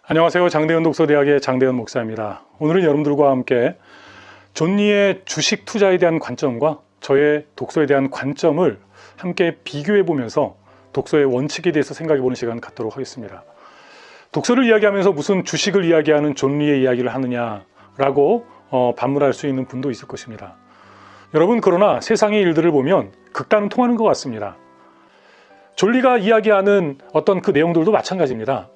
안녕하세요. 장대현 독서대학의 장대현 목사입니다. 오늘은 여러분들과 함께 존 리의 주식 투자에 대한 관점과 저의 독서에 대한 관점을 함께 비교해 보면서 독서의 원칙에 대해서 생각해 보는 시간 갖도록 하겠습니다. 독서를 이야기하면서 무슨 주식을 이야기하는 존 리의 이야기를 하느냐라고 반문할 수 있는 분도 있을 것입니다. 여러분, 그러나 세상의 일들을 보면 극단은 통하는 것 같습니다. 존 리가 이야기하는 어떤 그 내용들도 마찬가지입니다.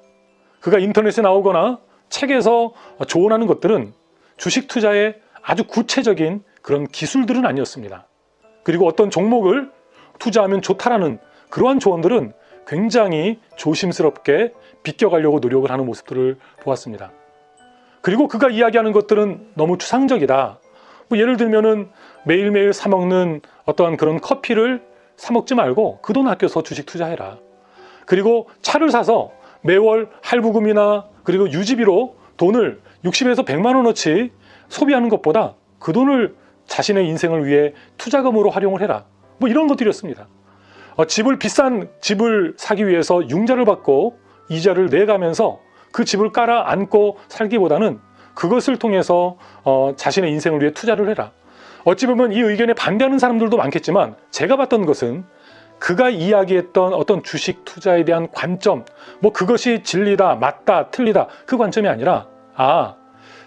그가 인터넷에 나오거나 책에서 조언하는 것들은 주식 투자의 아주 구체적인 그런 기술들은 아니었습니다. 그리고 어떤 종목을 투자하면 좋다라는 그러한 조언들은 굉장히 조심스럽게 비껴가려고 노력을 하는 모습들을 보았습니다. 그리고 그가 이야기하는 것들은 너무 추상적이다. 예를 들면은 매일매일 사 먹는 어떠한 그런 커피를 사 먹지 말고 그 돈 아껴서 주식 투자해라. 그리고 차를 사서 매월 할부금이나 그리고 유지비로 돈을 60에서 100만 원어치 소비하는 것보다 그 돈을 자신의 인생을 위해 투자금으로 활용을 해라. 이런 것들이었습니다. 비싼 집을 사기 위해서 융자를 받고 이자를 내가면서 그 집을 깔아 안고 살기보다는 그것을 통해서 자신의 인생을 위해 투자를 해라. 어찌 보면 이 의견에 반대하는 사람들도 많겠지만 제가 봤던 것은 그가 이야기했던 어떤 주식 투자에 대한 관점, 그것이 진리다, 맞다, 틀리다, 그 관점이 아니라,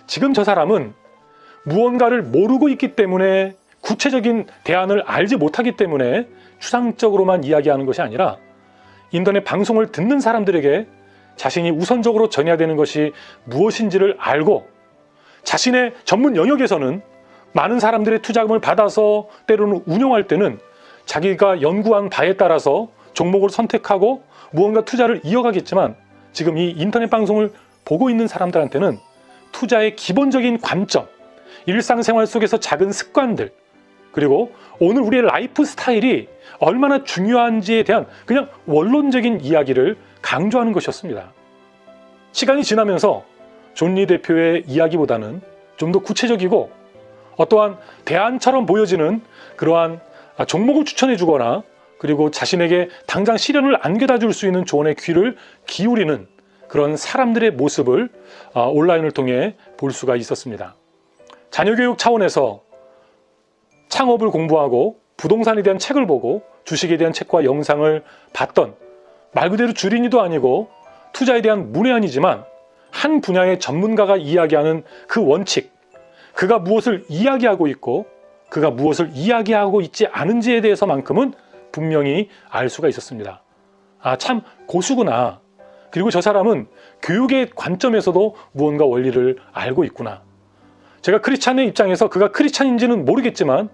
지금 저 사람은 무언가를 모르고 있기 때문에 구체적인 대안을 알지 못하기 때문에 추상적으로만 이야기하는 것이 아니라 인터넷 방송을 듣는 사람들에게 자신이 우선적으로 전해야 되는 것이 무엇인지를 알고 자신의 전문 영역에서는 많은 사람들의 투자금을 받아서 때로는 운용할 때는 자기가 연구한 바에 따라서 종목을 선택하고 무언가 투자를 이어가겠지만 지금 이 인터넷 방송을 보고 있는 사람들한테는 투자의 기본적인 관점, 일상생활 속에서 작은 습관들, 그리고 오늘 우리의 라이프 스타일이 얼마나 중요한지에 대한 그냥 원론적인 이야기를 강조하는 것이었습니다. 시간이 지나면서 존 리 대표의 이야기보다는 좀 더 구체적이고 어떠한 대안처럼 보여지는 그러한 종목을 추천해 주거나 그리고 자신에게 당장 시련을 안겨다 줄 수 있는 조언의 귀를 기울이는 그런 사람들의 모습을 온라인을 통해 볼 수가 있었습니다. 자녀교육 차원에서 창업을 공부하고 부동산에 대한 책을 보고 주식에 대한 책과 영상을 봤던 말 그대로 주린이도 아니고 투자에 대한 문외한이지만 한 분야의 전문가가 이야기하는 그 원칙, 그가 무엇을 이야기하고 있고 그가 무엇을 이야기하고 있지 않은지에 대해서만큼은 분명히 알 수가 있었습니다. 참 고수구나. 그리고 저 사람은 교육의 관점에서도 무언가 원리를 알고 있구나. 제가 크리스찬의 입장에서 그가 크리스찬인지는 모르겠지만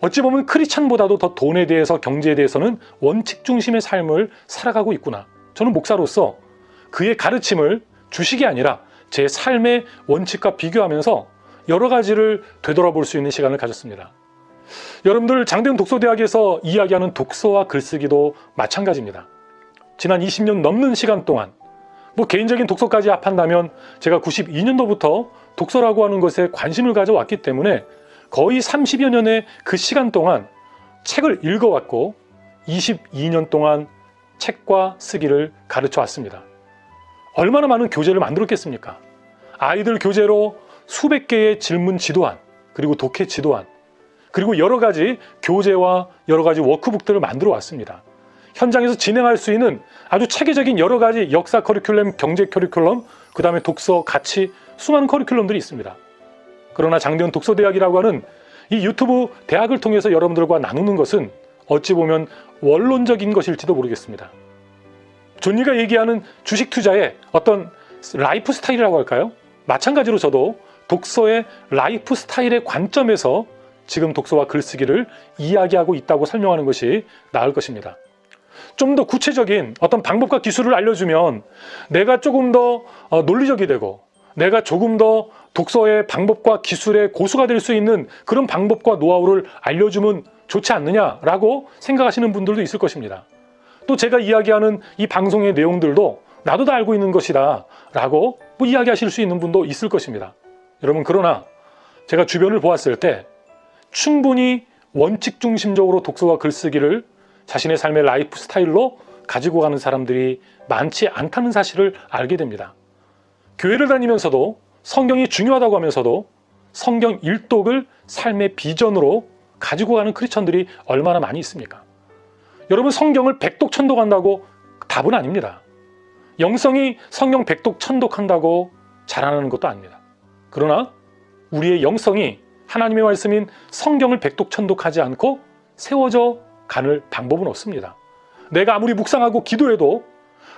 어찌 보면 크리스찬보다도 더 돈에 대해서 경제에 대해서는 원칙 중심의 삶을 살아가고 있구나. 저는 목사로서 그의 가르침을 주식이 아니라 제 삶의 원칙과 비교하면서 여러 가지를 되돌아볼 수 있는 시간을 가졌습니다. 여러분들, 장대현 독서대학에서 이야기하는 독서와 글쓰기도 마찬가지입니다. 지난 20년 넘는 시간 동안 개인적인 독서까지 합한다면 제가 92년도부터 독서라고 하는 것에 관심을 가져왔기 때문에 거의 30여 년의 그 시간 동안 책을 읽어왔고 22년 동안 책과 쓰기를 가르쳐 왔습니다. 얼마나 많은 교재를 만들었겠습니까? 아이들 교재로 수백 개의 질문 지도안, 그리고 독해 지도안, 그리고 여러 가지 교재와 여러 가지 워크북들을 만들어 왔습니다. 현장에서 진행할 수 있는 아주 체계적인 여러 가지 역사 커리큘럼, 경제 커리큘럼, 그 다음에 독서, 가치, 수많은 커리큘럼들이 있습니다. 그러나 장대현 독서대학이라고 하는 이 유튜브 대학을 통해서 여러분들과 나누는 것은 어찌 보면 원론적인 것일지도 모르겠습니다. 존 리가 얘기하는 주식 투자의 어떤 라이프 스타일이라고 할까요? 마찬가지로 저도 독서의 라이프 스타일의 관점에서 지금 독서와 글쓰기를 이야기하고 있다고 설명하는 것이 나을 것입니다. 좀 더 구체적인 어떤 방법과 기술을 알려주면 내가 조금 더 논리적이 되고 내가 조금 더 독서의 방법과 기술의 고수가 될 수 있는 그런 방법과 노하우를 알려주면 좋지 않느냐라고 생각하시는 분들도 있을 것입니다. 또 제가 이야기하는 이 방송의 내용들도 나도 다 알고 있는 것이다 라고 이야기하실 수 있는 분도 있을 것입니다. 여러분, 그러나 제가 주변을 보았을 때 충분히 원칙 중심적으로 독서와 글쓰기를 자신의 삶의 라이프 스타일로 가지고 가는 사람들이 많지 않다는 사실을 알게 됩니다. 교회를 다니면서도 성경이 중요하다고 하면서도 성경 일독을 삶의 비전으로 가지고 가는 크리스천들이 얼마나 많이 있습니까? 여러분, 성경을 백독 천독한다고 답은 아닙니다. 영성이 성경 백독 천독한다고 자라나는 것도 아닙니다. 그러나 우리의 영성이 하나님의 말씀인 성경을 백독 천독하지 않고 세워져 가는 방법은 없습니다. 내가 아무리 묵상하고 기도해도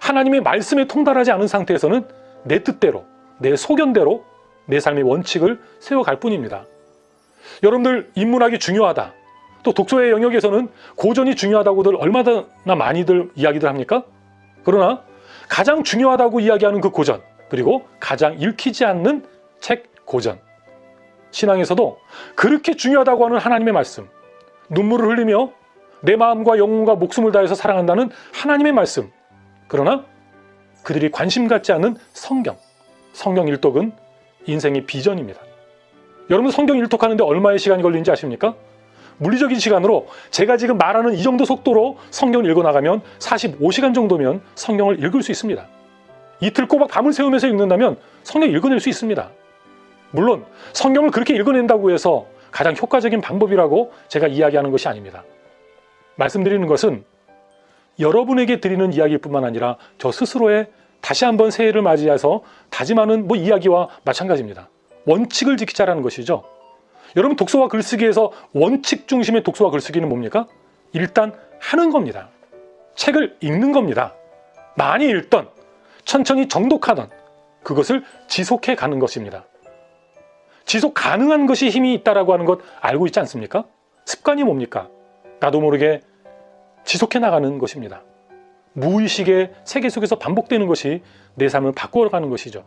하나님의 말씀에 통달하지 않은 상태에서는 내 뜻대로, 내 소견대로 내 삶의 원칙을 세워갈 뿐입니다. 여러분들, 인문학이 중요하다, 또 독서의 영역에서는 고전이 중요하다고들 얼마나 많이들 이야기들 합니까? 그러나 가장 중요하다고 이야기하는 그 고전, 그리고 가장 읽히지 않는 책 고전, 신앙에서도 그렇게 중요하다고 하는 하나님의 말씀, 눈물을 흘리며 내 마음과 영혼과 목숨을 다해서 사랑한다는 하나님의 말씀, 그러나 그들이 관심 갖지 않는 성경 일독은 인생의 비전입니다. 여러분, 성경 일독하는데 얼마의 시간이 걸리는지 아십니까? 물리적인 시간으로 제가 지금 말하는 이 정도 속도로 성경을 읽어나가면 45시간 정도면 성경을 읽을 수 있습니다. 이틀 꼬박 밤을 새우면서 읽는다면 성경 읽어낼 수 있습니다. 물론 성경을 그렇게 읽어낸다고 해서 가장 효과적인 방법이라고 제가 이야기하는 것이 아닙니다. 말씀드리는 것은 여러분에게 드리는 이야기일 뿐만 아니라 저 스스로의 다시 한번 새해를 맞이해서 다짐하는 이야기와 마찬가지입니다. 원칙을 지키자라는 것이죠. 여러분, 독서와 글쓰기에서 원칙 중심의 독서와 글쓰기는 뭡니까? 일단 하는 겁니다. 책을 읽는 겁니다. 많이 읽던, 천천히 정독하던 그것을 지속해 가는 것입니다. 지속 가능한 것이 힘이 있다라고 하는 것 알고 있지 않습니까? 습관이 뭡니까? 나도 모르게 지속해 나가는 것입니다. 무의식의 세계 속에서 반복되는 것이 내 삶을 바꿔가는 것이죠.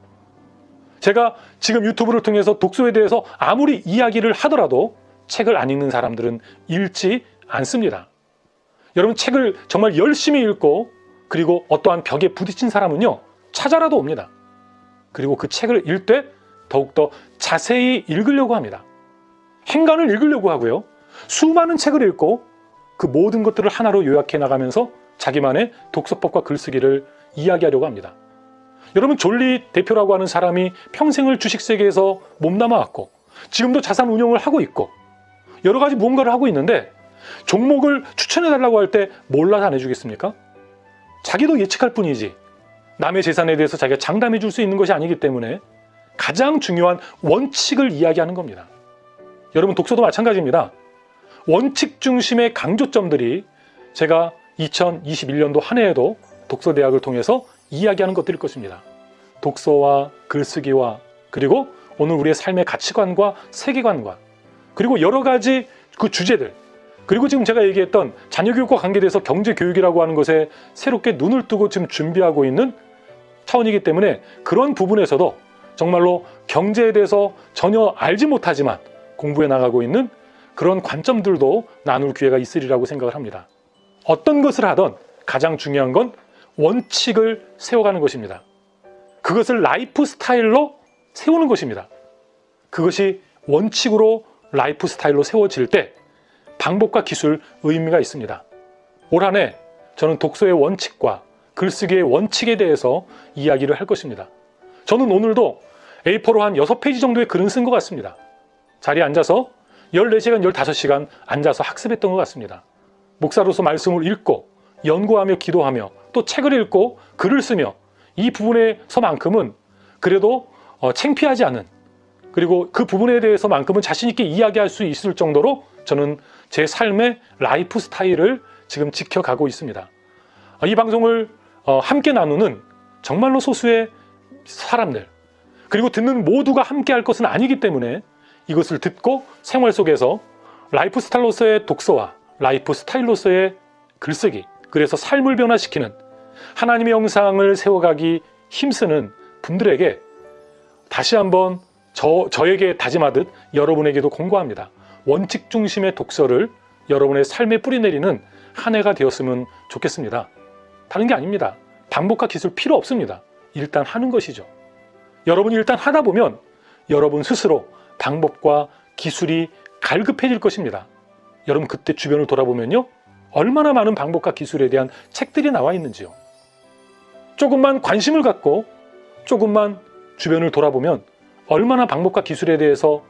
제가 지금 유튜브를 통해서 독서에 대해서 아무리 이야기를 하더라도 책을 안 읽는 사람들은 읽지 않습니다. 여러분, 책을 정말 열심히 읽고 그리고 어떠한 벽에 부딪힌 사람은요, 찾아라도 옵니다. 그리고 그 책을 읽을 때 더욱더 자세히 읽으려고 합니다. 행간을 읽으려고 하고요, 수많은 책을 읽고 그 모든 것들을 하나로 요약해 나가면서 자기만의 독서법과 글쓰기를 이야기하려고 합니다. 여러분, 존리 대표라고 하는 사람이 평생을 주식세계에서 몸담아왔고 지금도 자산 운용을 하고 있고 여러 가지 무언가를 하고 있는데 종목을 추천해달라고 할 때 몰라서 안 해주겠습니까? 자기도 예측할 뿐이지 남의 재산에 대해서 자기가 장담해 줄 수 있는 것이 아니기 때문에 가장 중요한 원칙을 이야기하는 겁니다. 여러분, 독서도 마찬가지입니다. 원칙 중심의 강조점들이 제가 2021년도 한 해에도 독서대학을 통해서 이야기하는 것들일 것입니다. 독서와 글쓰기와 그리고 오늘 우리의 삶의 가치관과 세계관과 그리고 여러 가지 그 주제들, 그리고 지금 제가 얘기했던 자녀교육과 관계돼서 경제교육이라고 하는 것에 새롭게 눈을 뜨고 지금 준비하고 있는 차원이기 때문에 그런 부분에서도 정말로 경제에 대해서 전혀 알지 못하지만 공부해 나가고 있는 그런 관점들도 나눌 기회가 있으리라고 생각을 합니다. 어떤 것을 하던 가장 중요한 건 원칙을 세워가는 것입니다. 그것을 라이프 스타일로 세우는 것입니다. 그것이 원칙으로 라이프 스타일로 세워질 때 방법과 기술, 의미가 있습니다. 올 한 해 저는 독서의 원칙과 글쓰기의 원칙에 대해서 이야기를 할 것입니다. 저는 오늘도 A4로 한 6페이지 정도의 글은 쓴 것 같습니다. 자리에 앉아서 14시간, 15시간 앉아서 학습했던 것 같습니다. 목사로서 말씀을 읽고 연구하며 기도하며 또 책을 읽고 글을 쓰며 이 부분에서만큼은 그래도 창피하지 않은, 그리고 그 부분에 대해서만큼은 자신 있게 이야기할 수 있을 정도로 저는 제 삶의 라이프 스타일을 지금 지켜가고 있습니다. 이 방송을 함께 나누는 정말로 소수의 사람들, 그리고 듣는 모두가 함께 할 것은 아니기 때문에 이것을 듣고 생활 속에서 라이프 스타일로서의 독서와 라이프 스타일로서의 글쓰기, 그래서 삶을 변화시키는 하나님의 형상을 세워가기 힘쓰는 분들에게 다시 한번 저에게 다짐하듯 여러분에게도 공고합니다. 원칙 중심의 독서를 여러분의 삶에 뿌리내리는 한 해가 되었으면 좋겠습니다. 다른 게 아닙니다. 방법과 기술 필요 없습니다. 일단 하는 것이죠. 여러분이 일단 하다 보면 여러분 스스로 방법과 기술이 갈급해질 것입니다. 여러분 그때 주변을 돌아보면요, 얼마나 많은 방법과 기술에 대한 책들이 나와 있는지요. 조금만 관심을 갖고 조금만 주변을 돌아보면 얼마나 방법과 기술에 대해서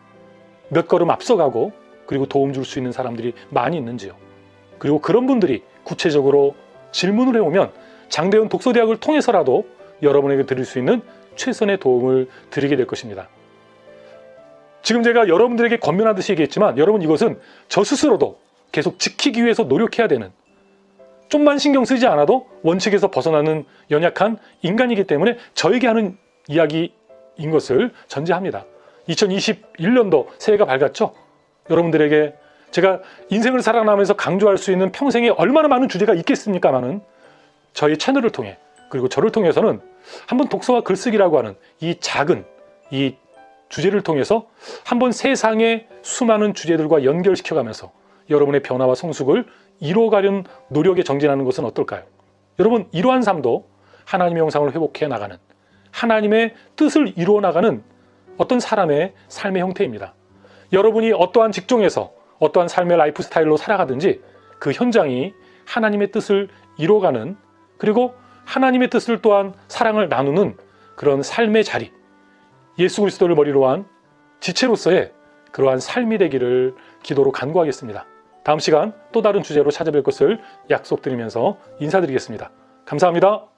몇 걸음 앞서가고 그리고 도움 줄 수 있는 사람들이 많이 있는지요. 그리고 그런 분들이 구체적으로 질문을 해오면 장대현 독서대학을 통해서라도 여러분에게 드릴 수 있는 최선의 도움을 드리게 될 것입니다. 지금 제가 여러분들에게 권면하듯이 얘기했지만 여러분, 이것은 저 스스로도 계속 지키기 위해서 노력해야 되는, 좀만 신경 쓰지 않아도 원칙에서 벗어나는 연약한 인간이기 때문에 저에게 하는 이야기인 것을 전제합니다. 2021년도 새해가 밝았죠? 여러분들에게 제가 인생을 살아가면서 강조할 수 있는 평생에 얼마나 많은 주제가 있겠습니까마는 저희 채널을 통해, 그리고 저를 통해서는 한번 독서와 글쓰기라고 하는 이 작은 이 주제를 통해서 한번 세상의 수많은 주제들과 연결시켜가면서 여러분의 변화와 성숙을 이루어가려는 노력에 정진하는 것은 어떨까요? 여러분, 이러한 삶도 하나님의 형상을 회복해 나가는, 하나님의 뜻을 이루어 나가는 어떤 사람의 삶의 형태입니다. 여러분이 어떠한 직종에서 어떠한 삶의 라이프 스타일로 살아가든지 그 현장이 하나님의 뜻을 이루어가는, 그리고 하나님의 뜻을 또한 사랑을 나누는 그런 삶의 자리, 예수 그리스도를 머리로 한 지체로서의 그러한 삶이 되기를 기도로 간구하겠습니다. 다음 시간 또 다른 주제로 찾아뵐 것을 약속드리면서 인사드리겠습니다. 감사합니다.